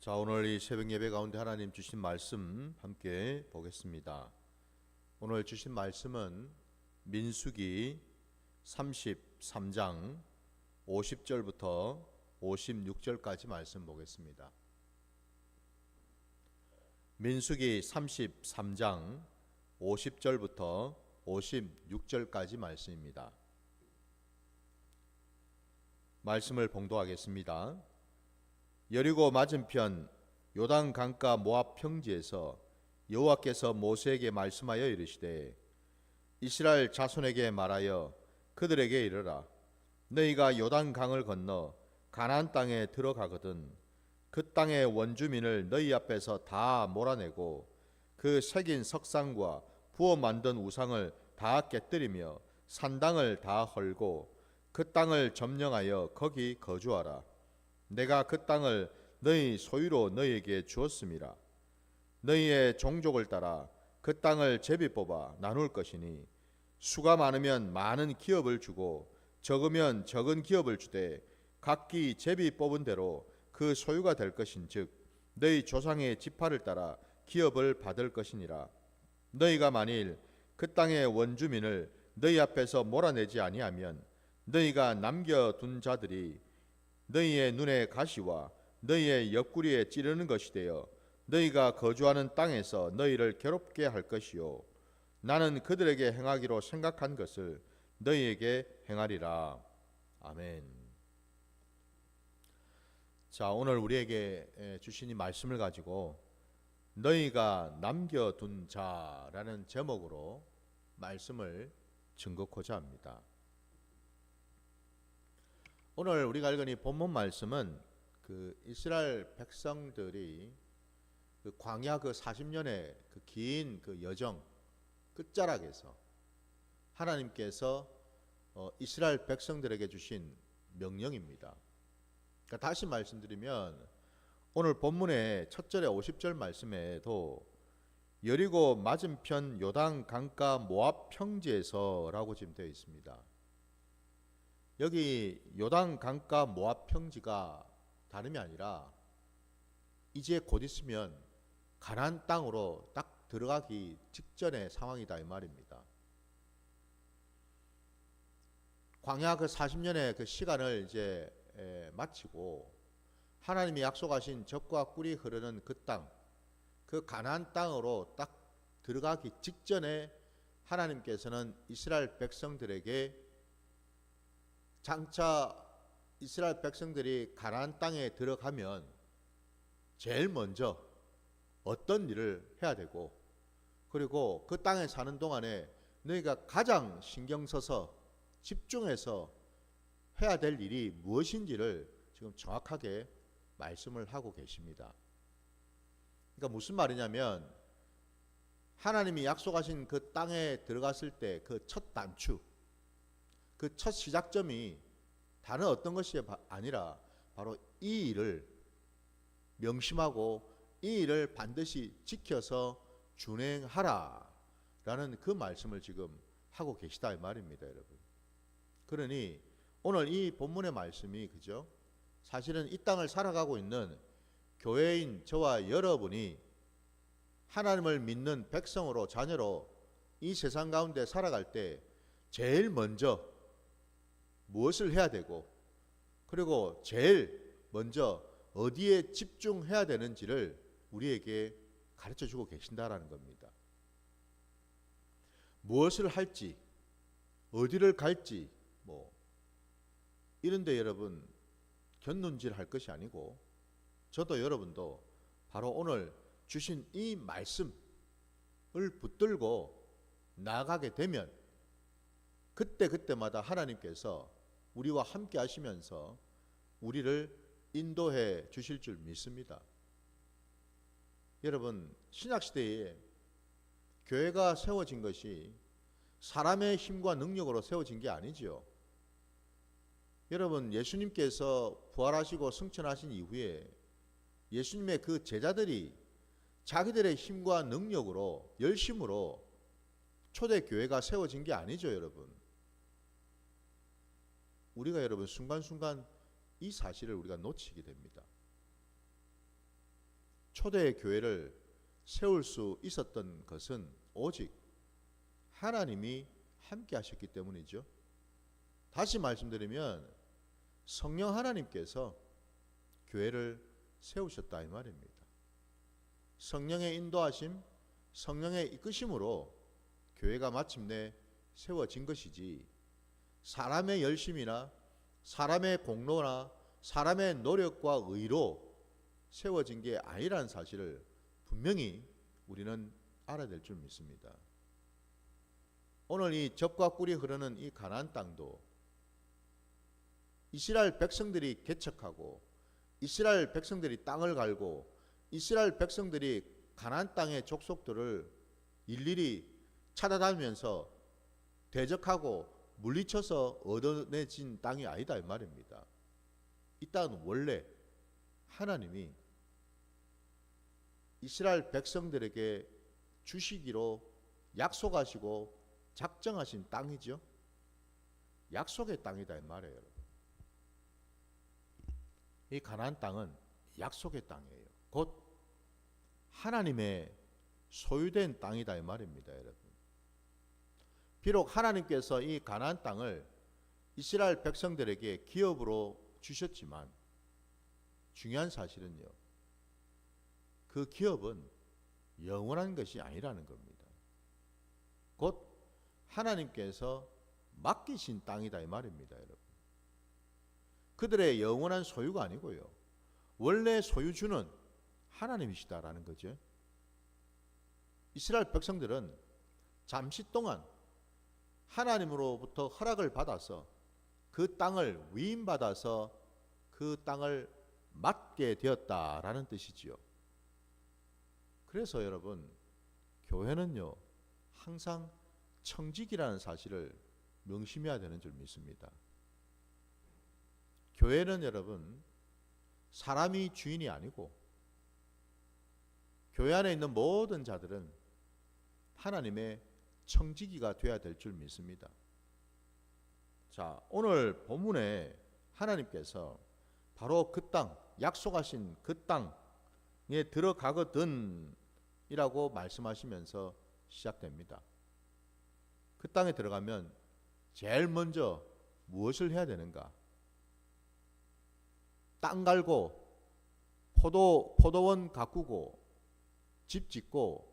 자, 오늘 이 새벽 예배 가운데 하나님 주신 말씀 함께 보겠습니다. 오늘 주신 말씀은 민수기 33장 50절부터 56절까지 말씀 보겠습니다. 민수기 33장 50절부터 56절까지 말씀입니다. 말씀을 봉독하겠습니다. 여리고 맞은편 요단 강가 모압 평지에서 여호와께서 모세에게 말씀하여 이르시되 이스라엘 자손에게 말하여 그들에게 이르라. 너희가 요단 강을 건너 가나안 땅에 들어가거든 그 땅의 원주민을 너희 앞에서 다 몰아내고 그 새긴 석상과 부어 만든 우상을 다 깨뜨리며 산당을 다 헐고 그 땅을 점령하여 거기 거주하라. 내가 그 땅을 너희 소유로 너희에게 주었음이라. 너희의 종족을 따라 그 땅을 제비 뽑아 나눌 것이니 수가 많으면 많은 기업을 주고 적으면 적은 기업을 주되 각기 제비 뽑은 대로 그 소유가 될 것인즉 너희 조상의 지파를 따라 기업을 받을 것이니라. 너희가 만일 그 땅의 원주민을 너희 앞에서 몰아내지 아니하면 너희가 남겨둔 자들이 너희의 눈에 가시와 너희의 옆구리에 찌르는 것이 되어 너희가 거주하는 땅에서 너희를 괴롭게 할 것이요 나는 그들에게 행하기로 생각한 것을 너희에게 행하리라. 아멘. 자, 오늘 우리에게 주신 이 말씀을 가지고 너희가 남겨둔 자라는 제목으로 말씀을 증거코자 합니다. 오늘 우리가 읽은 이 본문 말씀은 그 이스라엘 백성들이 그 광야 그 40년의 그 긴 그 여정 끝자락에서 하나님께서 이스라엘 백성들에게 주신 명령입니다. 그러니까 다시 말씀드리면 오늘 본문의 첫 절에 50절 말씀에도 여리고 맞은편 요단 강가 모압 평지에서라고 지금 되어 있습니다. 여기 요단 강가 모압 평지가 다름이 아니라 이제 곧 있으면 가나안 땅으로 딱 들어가기 직전의 상황이다 이 말입니다. 광야 그 40년의 그 시간을 이제 마치고 하나님이 약속하신 젖과 꿀이 흐르는 그 땅, 그 가나안 땅으로 딱 들어가기 직전에 하나님께서는 이스라엘 백성들에게 장차 이스라엘 백성들이 가나안 땅에 들어가면 제일 먼저 어떤 일을 해야 되고 그리고 그 땅에 사는 동안에 너희가 가장 신경 써서 집중해서 해야 될 일이 무엇인지를 지금 정확하게 말씀을 하고 계십니다. 그러니까 무슨 말이냐면 하나님이 약속하신 그 땅에 들어갔을 때 그 첫 단추, 그 첫 시작점이 다른 어떤 것이 아니라 바로 이 일을 명심하고 이 일을 반드시 지켜서 준행하라 라는 그 말씀을 지금 하고 계시다 이 말입니다, 여러분. 그러니 오늘 이 본문의 말씀이 그죠? 사실은 이 땅을 살아가고 있는 교회인 저와 여러분이 하나님을 믿는 백성으로 자녀로 이 세상 가운데 살아갈 때 제일 먼저 무엇을 해야 되고 그리고 제일 먼저 어디에 집중해야 되는지를 우리에게 가르쳐주고 계신다라는 겁니다. 무엇을 할지 어디를 갈지 이런데 여러분 견눈질 할 것이 아니고 저도 여러분도 바로 오늘 주신 이 말씀을 붙들고 나아가게 되면 그때마다 하나님께서 우리와 함께 하시면서 우리를 인도해 주실 줄 믿습니다. 여러분, 신약시대에 교회가 세워진 것이 사람의 힘과 능력으로 세워진 게 아니지요. 여러분, 예수님께서 부활하시고 승천하신 이후에 예수님의 그 제자들이 자기들의 힘과 능력으로 열심으로 초대교회가 세워진 게 아니죠, 여러분. 우리가 여러분 순간순간 이 사실을 우리가 놓치게 됩니다. 초대 교회를 세울 수 있었던 것은 오직 하나님이 함께 하셨기 때문이죠. 다시 말씀드리면 성령 하나님께서 교회를 세우셨다 이 말입니다. 성령의 인도하심, 성령의 이끄심으로 교회가 마침내 세워진 것이지 사람의 열심이나 사람의 공로나 사람의 노력과 의로 세워진 게 아니라는 사실을 분명히 우리는 알아야 될 줄 믿습니다. 오늘 이 젖과 꿀이 흐르는 이 가나안 땅도 이스라엘 백성들이 개척하고 이스라엘 백성들이 땅을 갈고 이스라엘 백성들이 가나안 땅의 족속들을 일일이 찾아다니면서 대적하고 물리쳐서 얻어내진 땅이 아니다 이 말입니다. 이 땅은 원래 하나님이 이스라엘 백성들에게 주시기로 약속하시고 작정하신 땅이죠. 약속의 땅이다 이 말이에요. 여러분. 이 가나안 땅은 약속의 땅이에요. 곧 하나님의 소유된 땅이다 이 말입니다, 여러분. 비록 하나님께서 이 가나안 땅을 이스라엘 백성들에게 기업으로 주셨지만 중요한 사실은요, 그 기업은 영원한 것이 아니라는 겁니다. 곧 하나님께서 맡기신 땅이다 이 말입니다, 여러분. 그들의 영원한 소유가 아니고요, 원래 소유주는 하나님이시다라는 거죠. 이스라엘 백성들은 잠시 동안 하나님으로부터 허락을 받아서 그 땅을 위임받아서 그 땅을 맡게 되었다라는 뜻이지요. 그래서 여러분, 교회는요 항상 청직이라는 사실을 명심해야 되는 줄 믿습니다. 교회는 여러분 사람이 주인이 아니고 교회 안에 있는 모든 자들은 하나님의 청지기가 되어야 될 줄 믿습니다. 자, 오늘 본문에 하나님께서 바로 그 땅, 약속하신 그 땅에 들어가거든 이라고 말씀하시면서 시작됩니다. 그 땅에 들어가면 제일 먼저 무엇을 해야 되는가? 땅 갈고 포도원 가꾸고 집 짓고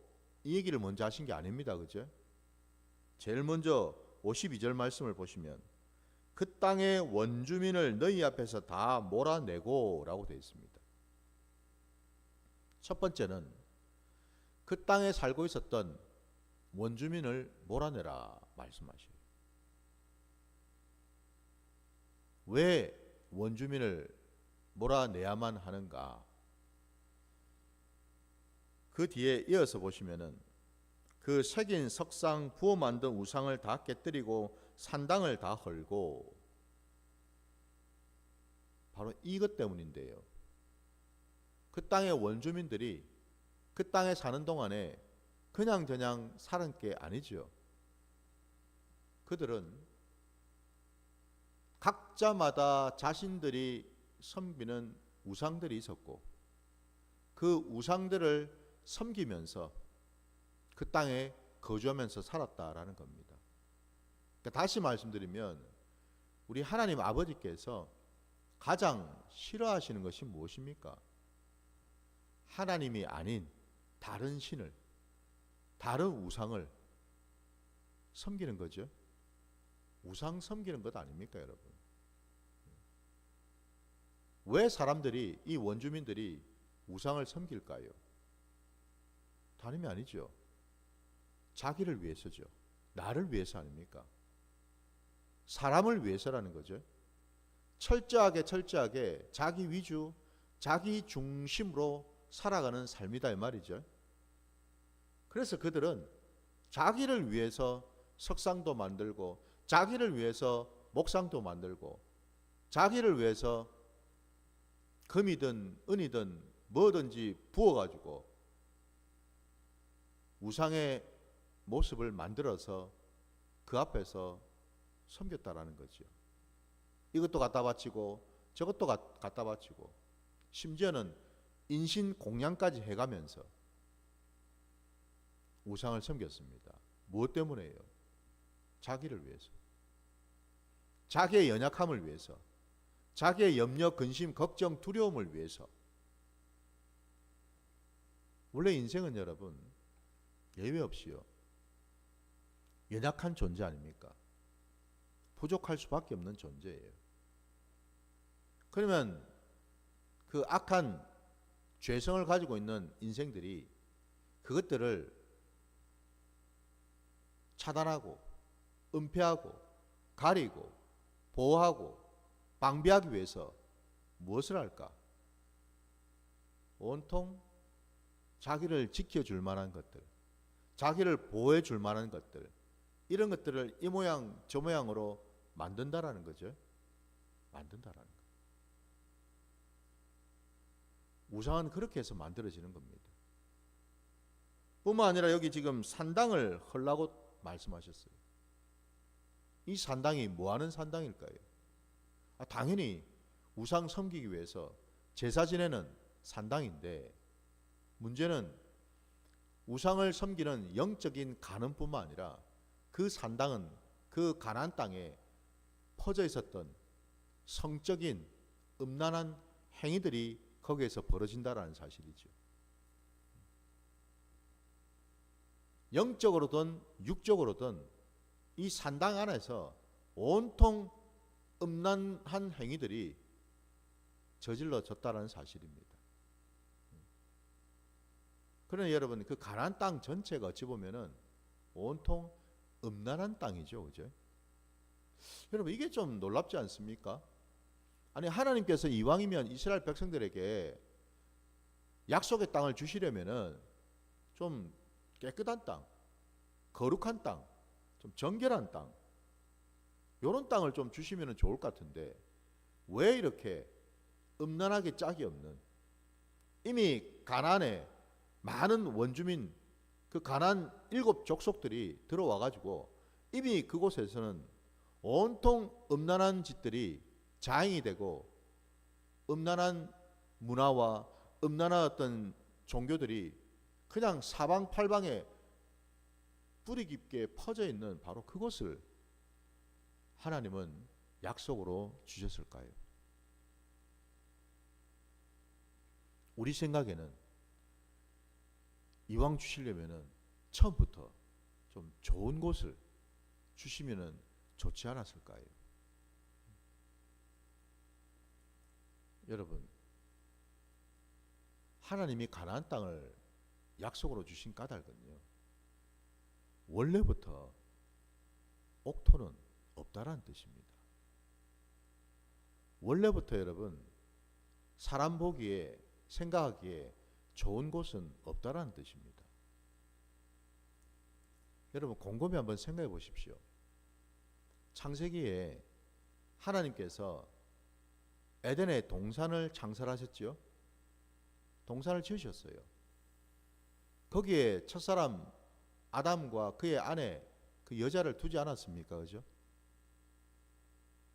이 얘기를 먼저 하신 게 아닙니다. 그죠? 제일 먼저 52절 말씀을 보시면 그 땅의 원주민을 너희 앞에서 다 몰아내고 라고 되어 있습니다. 첫 번째는 그 땅에 살고 있었던 원주민을 몰아내라 말씀하셔요. 왜 원주민을 몰아내야만 하는가? 그 뒤에 이어서 보시면은 그 새긴 석상 부어 만든 우상을 다 깨뜨리고 산당을 다 헐고, 바로 이것 때문인데요. 그 땅의 원주민들이 그 땅에 사는 동안에 그냥 사는 게 아니죠. 그들은 각자마다 자신들이 섬기는 우상들이 있었고 그 우상들을 섬기면서 그 땅에 거주하면서 살았다라는 겁니다. 그러니까 다시 말씀드리면 우리 하나님 아버지께서 가장 싫어하시는 것이 무엇입니까? 하나님이 아닌 다른 신을, 다른 우상을 섬기는 거죠. 우상 섬기는 것 아닙니까, 여러분? 왜 사람들이, 이 원주민들이 우상을 섬길까요? 다름이 아니죠. 자기를 위해서죠. 나를 위해서 아닙니까? 사람을 위해서라는 거죠. 철저하게 자기 위주, 자기 중심으로 살아가는 삶이다 이 말이죠. 그래서 그들은 자기를 위해서 석상도 만들고 자기를 위해서 목상도 만들고 자기를 위해서 금이든 은이든 뭐든지 부어가지고 우상의 모습을 만들어서 그 앞에서 섬겼다라는 거죠. 이것도 갖다 바치고 저것도 갖다 바치고 심지어는 인신 공양까지 해가면서 우상을 섬겼습니다. 무엇 때문에요? 자기를 위해서. 자기의 연약함을 위해서. 자기의 염려, 근심, 걱정, 두려움을 위해서. 원래 인생은 여러분 예외 없이요 연약한 존재 아닙니까? 부족할 수밖에 없는 존재예요. 그러면 그 악한 죄성을 가지고 있는 인생들이 그것들을 차단하고 은폐하고 가리고 보호하고 방비하기 위해서 무엇을 할까? 온통 자기를 지켜줄 만한 것들, 자기를 보호해 줄 만한 것들, 이런 것들을 이 모양 저 모양으로 만든다라는 거죠. 만든다라는 거. 우상은 그렇게 해서 만들어지는 겁니다. 뿐만 아니라 여기 지금 산당을 헐라고 말씀하셨어요. 이 산당이 뭐하는 산당일까요? 당연히 우상 섬기기 위해서 제사 지내는 산당인데, 문제는 우상을 섬기는 영적인 간음뿐만 아니라 그 산당은 그 가나안 땅에 퍼져 있었던 성적인 음란한 행위들이 거기에서 벌어진다라는 사실이죠. 영적으로든 육적으로든 이 산당 안에서 온통 음란한 행위들이 저질러졌다는 사실입니다. 그러나 여러분, 그 가나안 땅 전체가 어찌 보면은 온통 음란한 땅이죠, 그죠? 여러분, 이게 좀 놀랍지 않습니까? 아니, 하나님께서 이왕이면 이스라엘 백성들에게 약속의 땅을 주시려면은 좀 깨끗한 땅, 거룩한 땅, 좀 정결한 땅, 요런 땅을 좀 주시면 좋을 것 같은데, 왜 이렇게 음란하게 짝이 없는, 이미 가나안에 많은 원주민, 그 가나안 7족속들이 들어와 가지고 이미 그곳에서는 온통 음란한 짓들이 자행이 되고, 음란한 문화와 음란한 어떤 종교들이 그냥 사방팔방에 뿌리 깊게 퍼져 있는 바로 그곳을 하나님은 약속으로 주셨을까요? 우리 생각에는 이왕 주시려면은 처음부터 좀 좋은 곳을 주시면은 좋지 않았을까요? 여러분, 하나님이 가나안 땅을 약속으로 주신 까닭은요, 원래부터 옥토는 없다라는 뜻입니다. 원래부터 여러분, 사람 보기에 생각하기에 좋은 곳은 없다라는 뜻입니다. 여러분, 곰곰이 한번 생각해 보십시오. 창세기에 하나님께서 에덴의 동산을 창설하셨죠. 동산을 지으셨어요. 거기에 첫사람 아담과 그의 아내 그 여자를 두지 않았습니까? 그죠?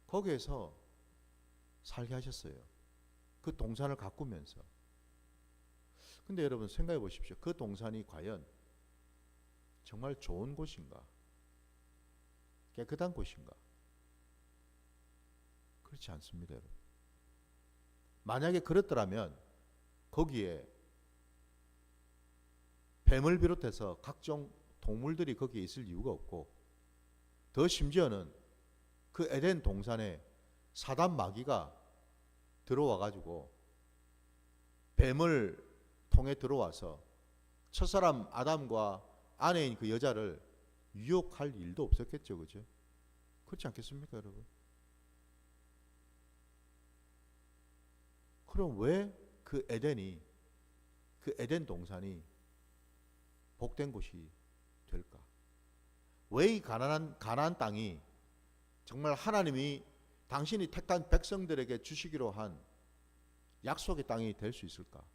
거기에서 살게 하셨어요. 그 동산을 가꾸면서. 근데 여러분 생각해 보십시오. 그 동산이 과연 정말 좋은 곳인가? 깨끗한 곳인가? 그렇지 않습니다, 여러분. 만약에 그렇더라면 거기에 뱀을 비롯해서 각종 동물들이 거기에 있을 이유가 없고, 더 심지어는 그 에덴 동산에 사단 마귀가 들어와 가지고 뱀을 통해 들어와서 첫사람 아담과 아내인 그 여자를 유혹할 일도 없었겠죠, 그죠? 그렇지 않겠습니까, 여러분? 그럼 왜 그 에덴이, 그 에덴 동산이 복된 곳이 될까? 왜 이 가나안 땅이 정말 하나님이 당신이 택한 백성들에게 주시기로 한 약속의 땅이 될 수 있을까?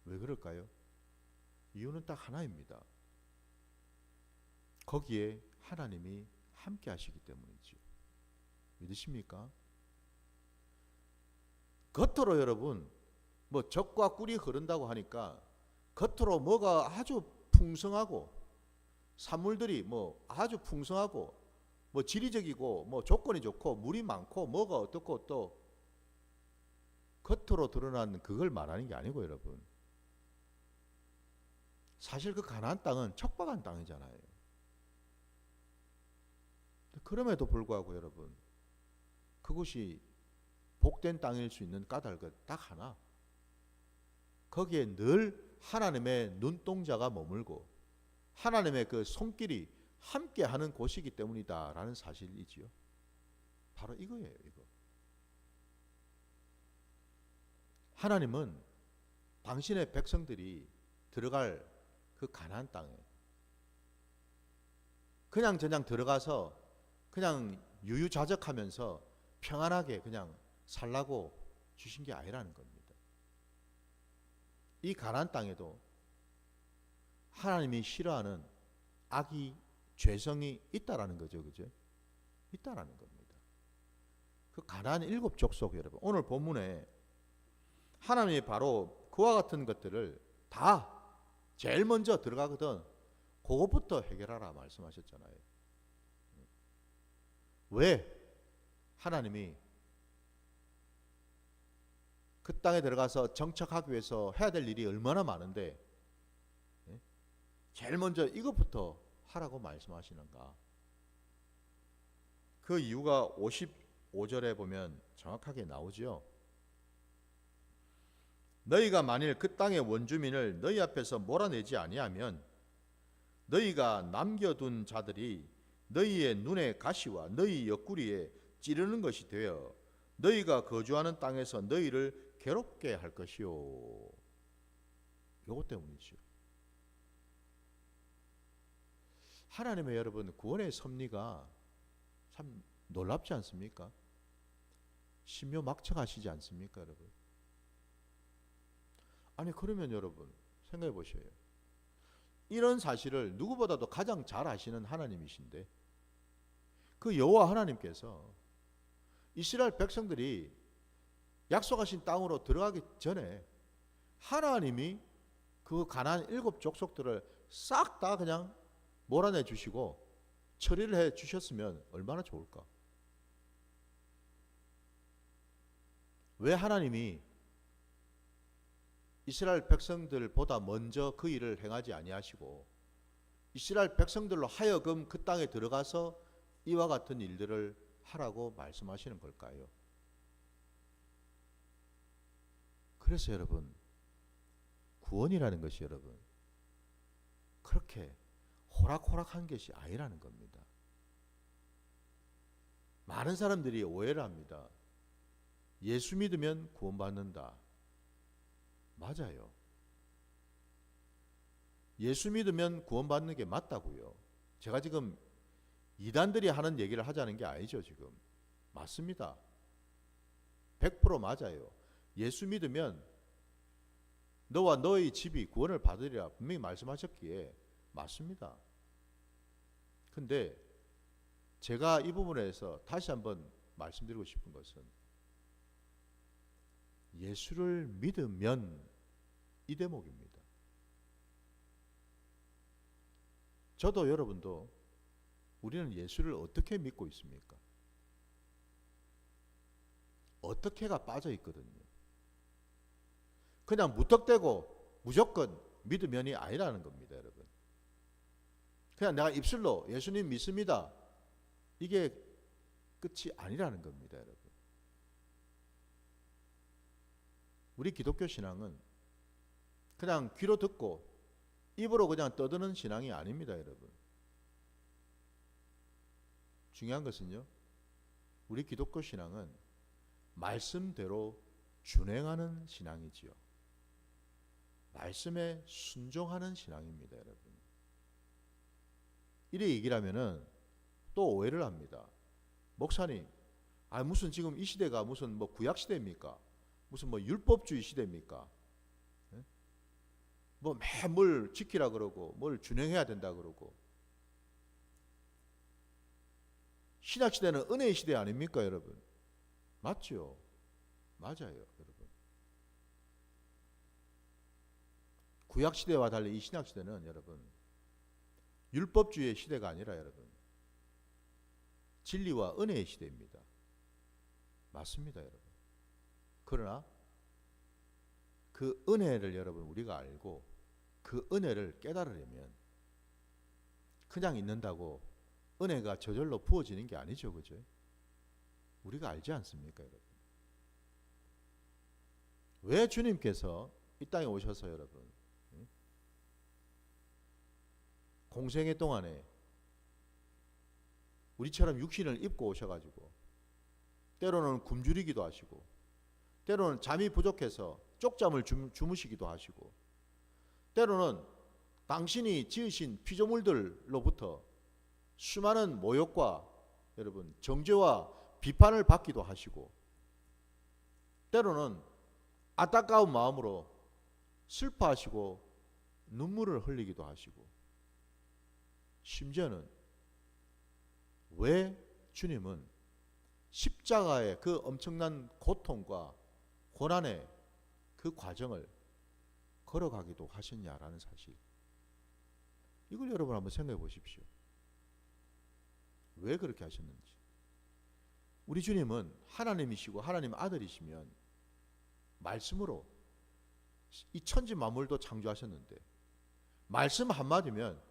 왜 그럴까요? 이유는 딱 하나입니다. 거기에 하나님이 함께 하시기 때문이죠. 믿으십니까? 겉으로 여러분 뭐 젖과 꿀이 흐른다고 하니까 겉으로 뭐가 아주 풍성하고 산물들이 뭐 아주 풍성하고 뭐 지리적이고 뭐 조건이 좋고 물이 많고 뭐가 어떻고 또 겉으로 드러난 그걸 말하는 게 아니고 여러분, 사실 그 가나안 땅은 척박한 땅이잖아요. 그럼에도 불구하고 여러분, 그것이 복된 땅일 수 있는 까닭은 딱 하나, 거기에 늘 하나님의 눈동자가 머물고 하나님의 그 손길이 함께하는 곳이기 때문이다라는 사실이지요. 바로 이거예요. 이거. 하나님은 당신의 백성들이 들어갈 그 가나안 땅에 그냥 들어가서 그냥 유유자적하면서 평안하게 그냥 살라고 주신 게 아니라는 겁니다. 이 가나안 땅에도 하나님이 싫어하는 악이, 죄성이 있다라는 거죠. 그죠? 있다라는 겁니다. 그 가나안 7족속 여러분, 오늘 본문에 하나님이 바로 그와 같은 것들을 다 제일 먼저 들어가거든 그것부터 해결하라 말씀하셨잖아요. 왜 하나님이 그 땅에 들어가서 정착하기 위해서 해야 될 일이 얼마나 많은데 제일 먼저 이것부터 하라고 말씀하시는가? 그 이유가 55절에 보면 정확하게 나오죠. 너희가 만일 그 땅의 원주민을 너희 앞에서 몰아내지 아니하면 너희가 남겨둔 자들이 너희의 눈의 가시와 너희 옆구리에 찌르는 것이 되어 너희가 거주하는 땅에서 너희를 괴롭게 할 것이요. 요것 때문이죠. 하나님의 여러분 구원의 섭리가 참 놀랍지 않습니까? 신묘막측하시지 않습니까, 여러분? 아니 그러면 여러분 생각해 보셔요. 이런 사실을 누구보다도 가장 잘 아시는 하나님이신데 그 여호와 하나님께서 이스라엘 백성들이 약속하신 땅으로 들어가기 전에 하나님이 그 가나안 7족속들을 싹 다 그냥 몰아내 주시고 처리를 해 주셨으면 얼마나 좋을까? 왜 하나님이 이스라엘 백성들보다 먼저 그 일을 행하지 아니하시고 이스라엘 백성들로 하여금 그 땅에 들어가서 이와 같은 일들을 하라고 말씀하시는 걸까요? 그래서 여러분, 구원이라는 것이 여러분 그렇게 호락호락한 것이 아니라는 겁니다. 많은 사람들이 오해를 합니다. 예수 믿으면 구원받는다. 맞아요. 예수 믿으면 구원받는 게 맞다고요. 제가 지금 이단들이 하는 얘기를 하자는 게 아니죠. 지금 맞습니다. 100% 맞아요. 예수 믿으면 너와 너의 집이 구원을 받으리라 분명히 말씀하셨기에 맞습니다. 근데 제가 이 부분에서 다시 한번 말씀드리고 싶은 것은 예수를 믿으면 이 대목입니다. 저도 여러분도 우리는 예수를 어떻게 믿고 있습니까? 어떻게가 빠져 있거든요. 그냥 무턱대고 무조건 믿으면이 아니라는 겁니다, 여러분. 그냥 내가 입술로 예수님 믿습니다. 이게 끝이 아니라는 겁니다, 여러분. 우리 기독교 신앙은 그냥 귀로 듣고 입으로 그냥 떠드는 신앙이 아닙니다, 여러분. 중요한 것은요, 우리 기독교 신앙은 말씀대로 준행하는 신앙이지요. 말씀에 순종하는 신앙입니다, 여러분. 이래 얘기를 하면은 또 오해를 합니다. 목사님, 무슨 지금 이 시대가 무슨 뭐 구약 시대입니까? 무슨 뭐 율법주의 시대입니까? 뭐 매일 뭘 지키라 그러고 뭘 준행해야 된다 그러고. 신약 시대는 은혜의 시대 아닙니까, 여러분? 맞죠? 맞아요, 여러분. 구약 시대와 달리 이 신약 시대는 여러분 율법주의의 시대가 아니라 여러분 진리와 은혜의 시대입니다. 맞습니다, 여러분. 그러나 그 은혜를 여러분 우리가 알고 그 은혜를 깨달으려면 그냥 있는다고 은혜가 저절로 부어지는 게 아니죠, 그죠? 우리가 알지 않습니까, 여러분? 왜 주님께서 이 땅에 오셔서 여러분 공생애 동안에 우리처럼 육신을 입고 오셔가지고 때로는 굶주리기도 하시고 때로는 잠이 부족해서 쪽잠을 주무시기도 하시고 때로는 당신이 지으신 피조물들로부터 수많은 모욕과 여러분 정죄와 비판을 받기도 하시고 때로는 안타까운 마음으로 슬퍼하시고 눈물을 흘리기도 하시고 심지어는 왜 주님은 십자가의 그 엄청난 고통과 고난의 그 과정을 걸어가기도 하셨냐라는 사실, 이걸 여러분 한번 생각해 보십시오. 왜 그렇게 하셨는지. 우리 주님은 하나님이시고 하나님 아들이시면 말씀으로 이 천지 만물도 창조하셨는데 말씀 한마디면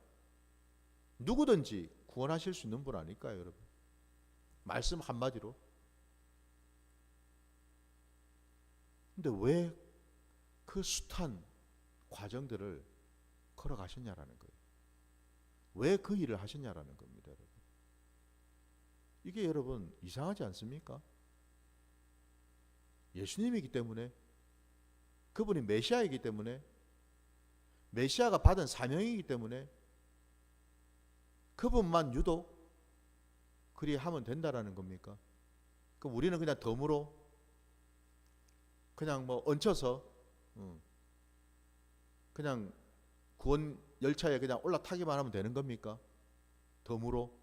누구든지 구원하실 수 있는 분 아닐까요, 여러분? 말씀 한마디로. 근데 왜 그 숱한 과정들을 걸어가셨냐라는 거예요. 왜 그 일을 하셨냐라는 겁니다, 여러분. 이게 여러분 이상하지 않습니까? 예수님이기 때문에, 그분이 메시아이기 때문에, 메시아가 받은 사명이기 때문에 그분만 유독 그리 하면 된다라는 겁니까? 그럼 우리는 그냥 덤으로 그냥 뭐 얹혀서 그냥 구원 열차에 그냥 올라타기만 하면 되는 겁니까? 덤으로?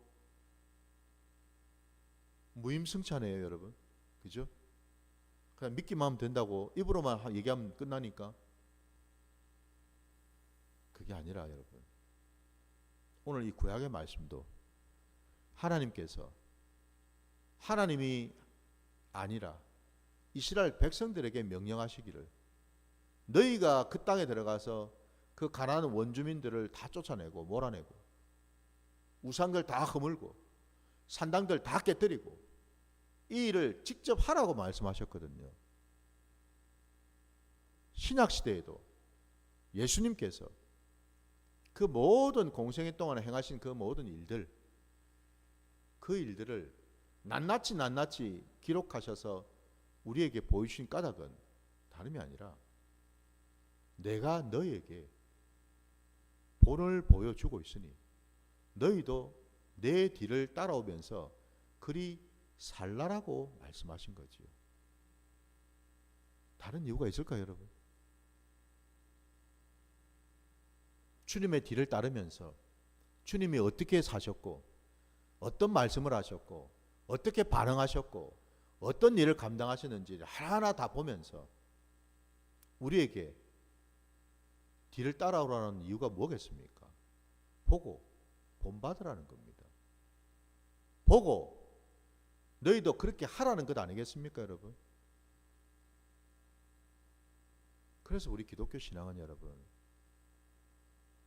무임승차네요, 여러분. 그죠? 그냥 믿기만 하면 된다고 입으로만 얘기하면 끝나니까. 그게 아니라 여러분, 오늘 이 구약의 말씀도 하나님께서 하나님이 아니라 이스라엘 백성들에게 명령하시기를 너희가 그 땅에 들어가서 그 가나안 원주민들을 다 쫓아내고 몰아내고 우상들 다 허물고 산당들 다 깨뜨리고 이 일을 직접 하라고 말씀하셨거든요. 신약시대에도 예수님께서 그 모든 공생애 동안에 행하신 그 모든 일들, 그 일들을 낱낱이 기록하셔서 우리에게 보여주신 까닭은 다름이 아니라 내가 너희에게 본을 보여주고 있으니 너희도 내 뒤를 따라오면서 그리 살라라고 말씀하신 거지요. 다른 이유가 있을까요, 여러분? 주님의 뒤를 따르면서 주님이 어떻게 사셨고 어떤 말씀을 하셨고 어떻게 반응하셨고 어떤 일을 감당하셨는지 하나하나 다 보면서 우리에게 뒤를 따라오라는 이유가 뭐겠습니까? 보고 본받으라는 겁니다. 보고 너희도 그렇게 하라는 것 아니겠습니까, 여러분? 그래서 우리 기독교 신앙은 여러분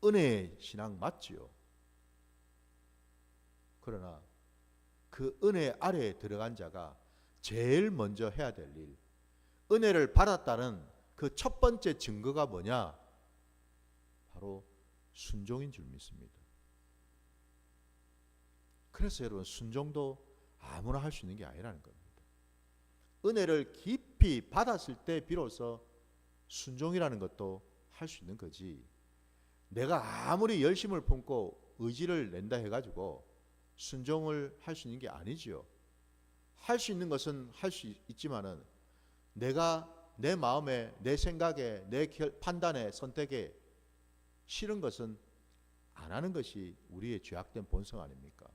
은혜의 신앙 맞지요. 그러나 그 은혜 아래에 들어간 자가 제일 먼저 해야 될 일, 은혜를 받았다는 그 첫 번째 증거가 뭐냐? 바로 순종인 줄 믿습니다. 그래서 여러분 순종도 아무나 할 수 있는 게 아니라는 겁니다. 은혜를 깊이 받았을 때 비로소 순종이라는 것도 할 수 있는 거지, 내가 아무리 열심을 품고 의지를 낸다 해가지고 순종을 할 수 있는 게 아니지요. 할 수 있는 것은 할 수 있지만은 내가 내 마음에, 내 생각에, 내 판단에, 선택에 싫은 것은 안 하는 것이 우리의 죄악된 본성 아닙니까?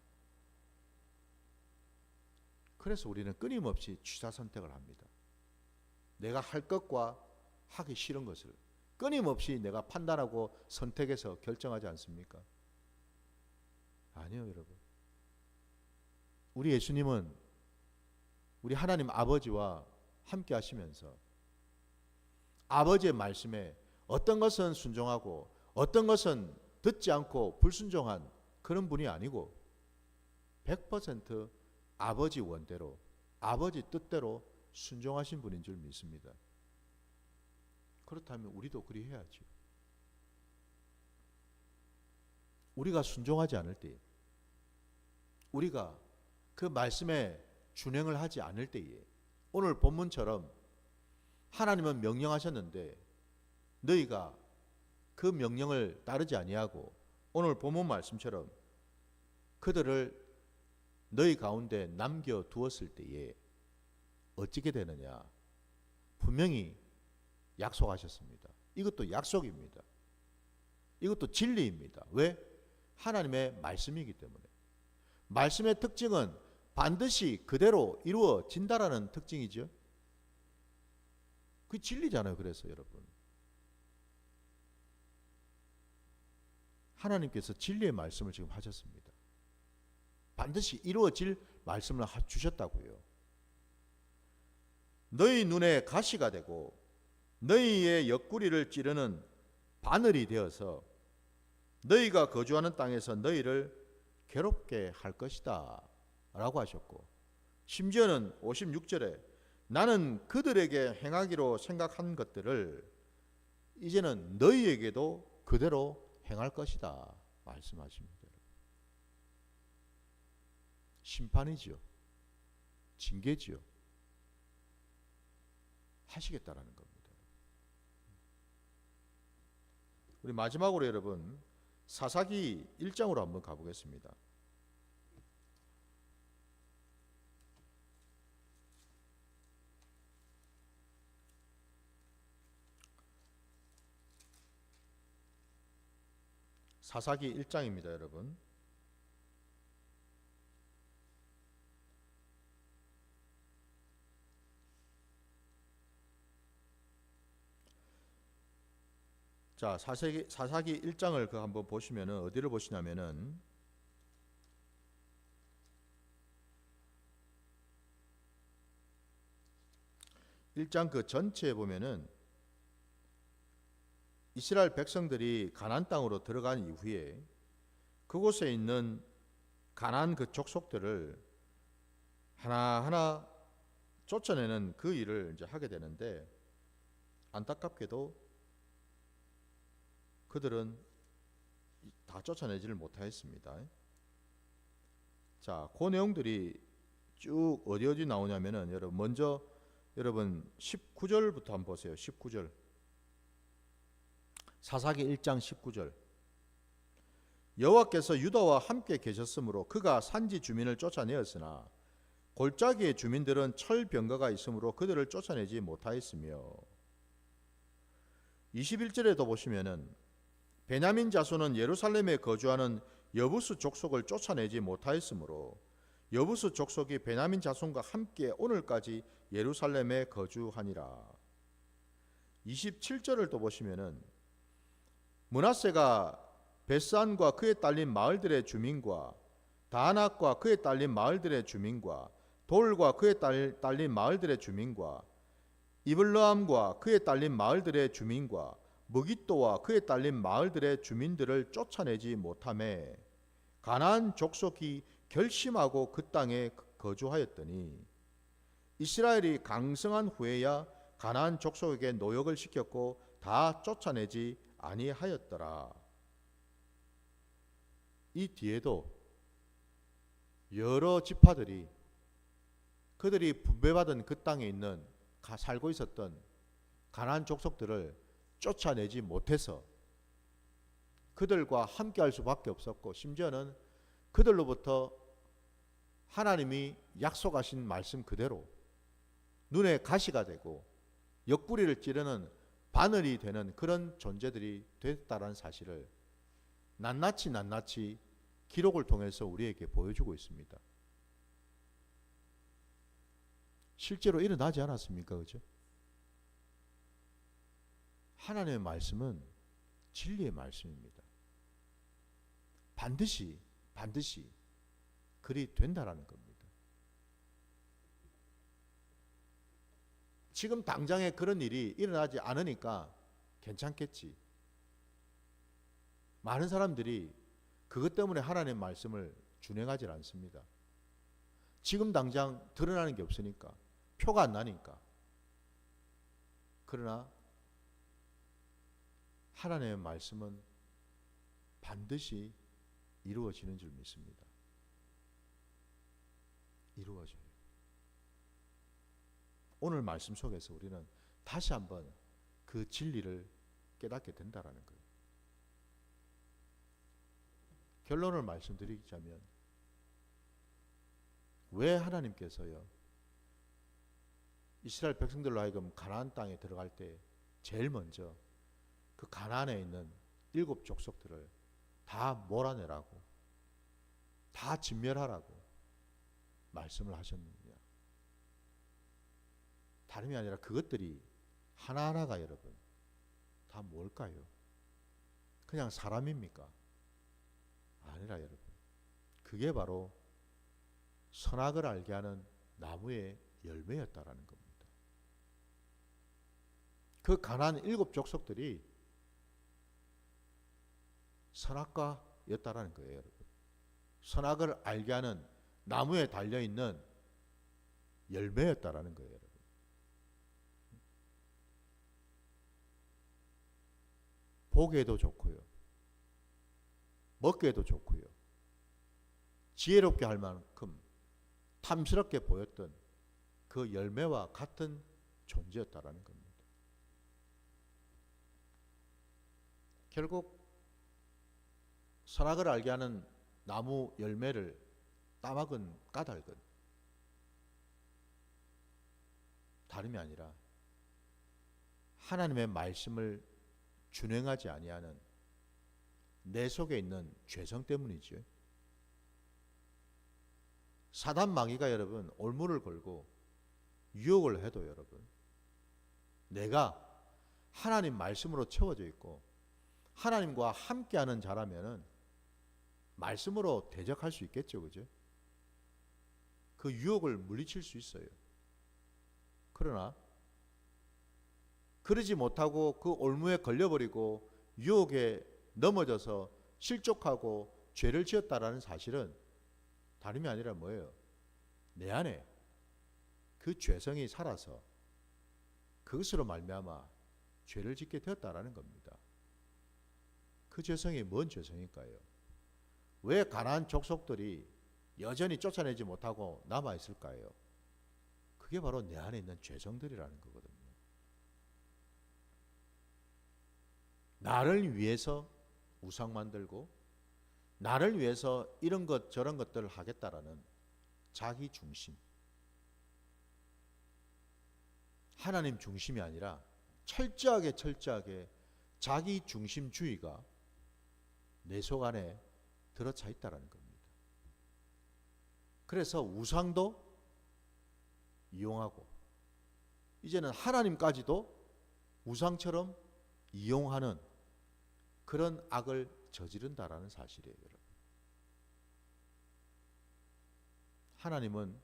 그래서 우리는 끊임없이 취사 선택을 합니다. 내가 할 것과 하기 싫은 것을, 끊임없이 내가 판단하고 선택해서 결정하지 않습니까? 아니요, 여러분. 우리 예수님은 우리 하나님 아버지와 함께 하시면서 아버지의 말씀에 어떤 것은 순종하고 어떤 것은 듣지 않고 불순종한 그런 분이 아니고 100% 아버지 원대로 아버지 뜻대로 순종하신 분인 줄 믿습니다. 그렇다면 우리도 그리 해야죠. 우리가 순종하지 않을 때, 우리가 그 말씀에 준행을 하지 않을 때에 오늘 본문처럼 하나님은 명령하셨는데 너희가 그 명령을 따르지 아니하고 오늘 본문 말씀처럼 그들을 너희 가운데 남겨두었을 때에 어찌게 되느냐? 분명히 약속하셨습니다. 이것도 약속입니다. 이것도 진리입니다. 왜? 하나님의 말씀이기 때문에. 말씀의 특징은 반드시 그대로 이루어진다라는 특징이죠. 그게 진리잖아요. 그래서 여러분, 하나님께서 진리의 말씀을 지금 하셨습니다. 반드시 이루어질 말씀을 주셨다고요. 너희 눈에 가시가 되고 너희의 옆구리를 찌르는 바늘이 되어서 너희가 거주하는 땅에서 너희를 괴롭게 할 것이다 라고 하셨고, 심지어는 56절에 나는 그들에게 행하기로 생각한 것들을 이제는 너희에게도 그대로 행할 것이다 말씀하십니다. 심판이지요. 징계지요. 하시겠다라는 겁니다. 우리 마지막으로 여러분 사사기 1장으로 한번 가보겠습니다. 사사기 1장입니다, 여러분. 자, 사사기 1장을 그 한번 보시면은 어디를 보시냐면은 1장 그 전체에 보면은 이스라엘 백성들이 가나안 땅으로 들어간 이후에 그곳에 있는 가나안 그 족속들을 하나하나 쫓아내는 그 일을 이제 하게 되는데, 안타깝게도 그들은 다 쫓아내지를 못하였습니다. 자, 그 내용들이 쭉 어디 나오냐면은 여러분 먼저 여러분 19절부터 한번 보세요. 19절. 사사기 1장 19절. 여호와께서 유다와 함께 계셨으므로 그가 산지 주민을 쫓아내었으나 골짜기의 주민들은 철병거가 있으므로 그들을 쫓아내지 못하였으며, 21절에도 보시면은 베냐민 자손은 예루살렘에 거주하는 여부수 족속을 쫓아내지 못하였으므로 여부수 족속이 베냐민 자손과 함께 오늘까지 예루살렘에 거주하니라. 27절을 또 보시면은 므낫세가 베스안과 그에 딸린 마을들의 주민과 다낙과 그에 딸린 마을들의 주민과 돌과 그에 딸린 마을들의 주민과 이블르함과 그에 딸린 마을들의 주민과 무깃도와 그에 딸린 마을들의 주민들을 쫓아내지 못하매 가나안 족속이 결심하고 그 땅에 거주하였더니 이스라엘이 강성한 후에야 가나안 족속에게 노역을 시켰고 다 쫓아내지 아니하였더라. 이 뒤에도 여러 지파들이 그들이 분배받은 그 땅에 있는 살고 있었던 가나안 족속들을 쫓아내지 못해서 그들과 함께할 수밖에 없었고, 심지어는 그들로부터 하나님이 약속하신 말씀 그대로 눈에 가시가 되고 옆구리를 찌르는 바늘이 되는 그런 존재들이 됐다는 사실을 낱낱이 기록을 통해서 우리에게 보여주고 있습니다. 실제로 일어나지 않았습니까? 그죠? 하나님의 말씀은 진리의 말씀입니다. 반드시 그리 된다라는 겁니다. 지금 당장에 그런 일이 일어나지 않으니까 괜찮겠지. 많은 사람들이 그것 때문에 하나님의 말씀을 준행하지 않습니다. 지금 당장 드러나는 게 없으니까, 표가 안 나니까. 그러나 하나님의 말씀은 반드시 이루어지는 줄 믿습니다. 이루어져요. 오늘 말씀 속에서 우리는 다시 한번 그 진리를 깨닫게 된다라는 거예요. 결론을 말씀드리자면, 왜 하나님께서요 이스라엘 백성들로 하여금 가나안 땅에 들어갈 때 제일 먼저 그 가나안에 있는 7 족속들을 다 몰아내라고, 다 진멸하라고 말씀을 하셨느냐? 다름이 아니라 그것들이 하나하나가 여러분 다 뭘까요? 그냥 사람입니까? 아니라 여러분, 그게 바로 선악을 알게 하는 나무의 열매였다라는 겁니다. 그 가나안 7 족속들이 선악과였다라는 거예요, 여러분. 선악을 알게 하는 나무에 달려있는 열매였다라는 거예요, 여러분. 보기에도 좋고요, 먹기에도 좋고요, 지혜롭게 할 만큼 탐스럽게 보였던 그 열매와 같은 존재였다라는 겁니다. 결국 선악을 알게 하는 나무 열매를 따먹은 까닭은 다름이 아니라 하나님의 말씀을 준행하지 아니하는 내 속에 있는 죄성 때문이죠. 사단 마귀가 여러분 올무를 걸고 유혹을 해도 여러분, 내가 하나님 말씀으로 채워져 있고 하나님과 함께하는 자라면은 말씀으로 대적할 수 있겠죠, 그죠? 그 유혹을 물리칠 수 있어요. 그러나 그러지 못하고 그 올무에 걸려버리고 유혹에 넘어져서 실족하고 죄를 지었다라는 사실은 다름이 아니라 뭐예요? 내 안에 그 죄성이 살아서 그것으로 말미암아 죄를 짓게 되었다라는 겁니다. 그 죄성이 뭔 죄성일까요? 왜 가나안 족속들이 여전히 쫓아내지 못하고 남아있을까요? 그게 바로 내 안에 있는 죄성들이라는 거거든요. 나를 위해서 우상 만들고 나를 위해서 이런 것 저런 것들을 하겠다라는 자기 중심, 하나님 중심이 아니라 철저하게 자기 중심주의가 내 속 안에 들어차 있다라는 겁니다. 그래서 우상도 이용하고 이제는 하나님까지도 우상처럼 이용하는 그런 악을 저지른다라는 사실이에요, 여러분. 하나님은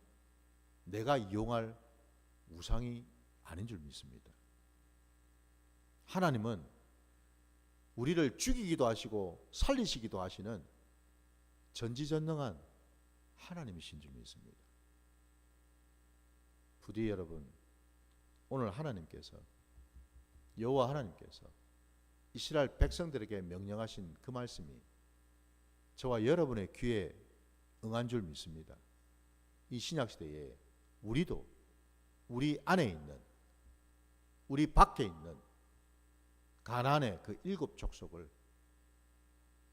내가 이용할 우상이 아닌 줄 믿습니다. 하나님은 우리를 죽이기도 하시고 살리시기도 하시는 전지전능한 하나님이신 줄 믿습니다. 부디 여러분, 오늘 하나님께서, 여호와 하나님께서 이스라엘 백성들에게 명령하신 그 말씀이 저와 여러분의 귀에 응한 줄 믿습니다. 이 신약시대에 우리도 우리 안에 있는, 우리 밖에 있는 가나안의 그 7 족속을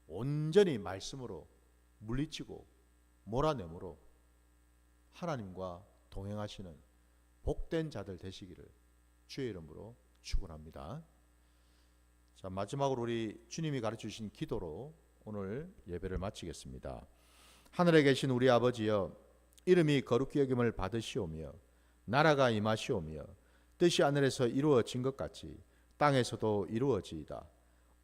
온전히 말씀으로 물리치고 몰아내므로 하나님과 동행하시는 복된 자들 되시기를 주의 이름으로 축원합니다. 자, 마지막으로 우리 주님이 가르치신 기도로 오늘 예배를 마치겠습니다. 하늘에 계신 우리 아버지여, 이름이 거룩히 여김을 받으시오며 나라가 임하시오며 뜻이 하늘에서 이루어진 것 같이 땅에서도 이루어지이다.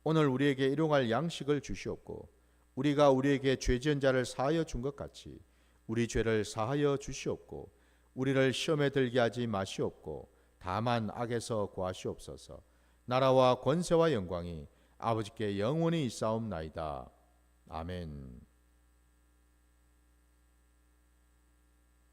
오늘 우리에게 일용할 양식을 주시옵고 우리가 우리에게 죄 지은 자를 사하여 준 것 같이 우리 죄를 사하여 주시옵고 우리를 시험에 들게 하지 마시옵고 다만 악에서 구하시옵소서. 나라와 권세와 영광이 아버지께 영원히 있사옵나이다. 아멘.